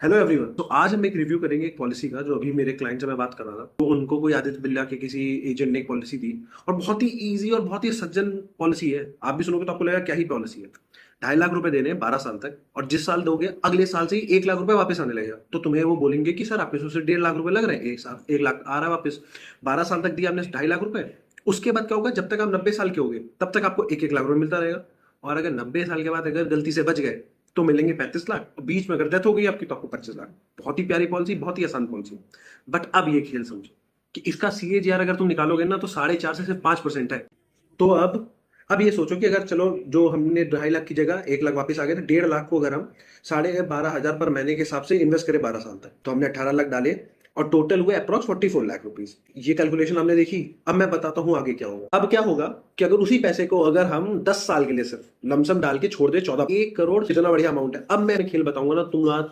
Hello everyone. तो आज हम एक रिव्यू करेंगे एक पॉलिसी का, जो अभी मेरे क्लाइंट से मैं बात कर रहा था। तो उनको कोई आदित्य बिरला के किसी एजेंट ने एक पॉलिसी दी, और बहुत ही इजी और बहुत ही सज्जन पॉलिसी है। आप भी सुनोगे तो आपको लगेगा क्या ही पॉलिसी है। 2.5 लाख रुपए देने हैं 12 साल तक, और जिस साल दोगे अगले साल से ही 1 लाख रुपए वापस आने लगेगा। तो तुम्हें वो बोलेंगे कि सर आपके से 1.5 लाख रुपए लग रहे हैं, एक साल 1 लाख आ रहा है वापस। 12 साल तक दिया आपने 2.5 लाख रुपए। उसके बाद क्या होगा, जब तक आप 90 साल के होगे तब तक आपको 1-1 लाख रुपए मिलता रहेगा। और अगर 90 साल के बाद अगर गलती से बच गए तो मिलेंगे 35 लाख, और बीच में अगर डेथ हो गई आपकी तो आपको 25 लाख। बहुत ही प्यारी पॉलिसी, बहुत ही आसान पॉलिसी। बट अब ये खेल समझो कि इसका CAGR अगर तुम निकालोगे ना तो 4.5 से सिर्फ 5% है। तो अब ये सोचो कि अगर चलो जो हमने 2.5 लाख की जगह 1 लाख वापस आ गए, तो 1.5 लाख को अगर हम 12,500 पर महीने के हिसाब से इन्वेस्ट करें 12 साल तक, तो हमने 18 लाख डाले और टोटल हुए अप्रॉक्स 44 लाख रुपीज। ये कैलकुलेशन हमने देखी। अब मैं बताता हूँ आगे क्या होगा। अब क्या होगा कि अगर उसी पैसे को अगर हम 10 साल के लिए सिर्फ लमसम डाल के छोड़ दे, 14 1 करोड़, कितना बढ़िया अमाउंट है। अब मैं खेल बताऊंगा ना,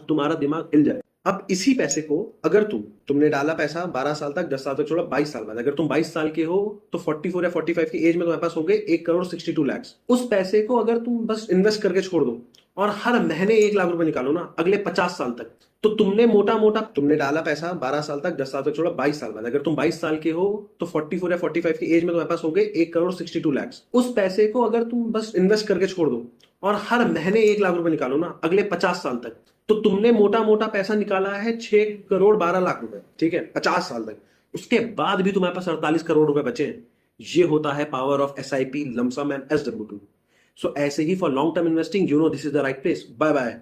तुम्हारा दिमाग हिल जाए। अब इसी पैसे को अगर तुमने डाला पैसा 12 साल तक, 10 साल तक छोड़ा, 22 साल बाद अगर तुम 22 साल के हो तो 44 या 45 की एज में तुम्हारे पास हो गए 1 करोड़ 62 लाख। उस पैसे को अगर तुम बस इन्वेस्ट करके छोड़ दो और हर महीने 1 लाख रुपए निकालो ना अगले 50 साल तक, तो तुमने मोटा मोटा तुमने डाला पैसा 12 साल तक, 10 साल तक छोड़ा, 22 साल बाद अगर तुम 22 साल के हो तो 44 या 45 की एज में तुम्हारे पास हो गए 1 करोड़ 62 लाख। उस पैसे को अगर तुम बस इन्वेस्ट करके छोड़ दो और हर महीने 1 लाख रुपए निकालो ना अगले 50 साल तक, तो तुमने मोटा मोटा पैसा निकाला है 6 करोड़ 12 लाख रुपए। ठीक है, 50 साल तक। उसके बाद भी तुम्हारे पास 48 करोड़ रुपए बचे हैं। ये होता है power of SIP, lump sum and SW2। So ऐसे ही for long term investing, you know this is the right place. Bye bye.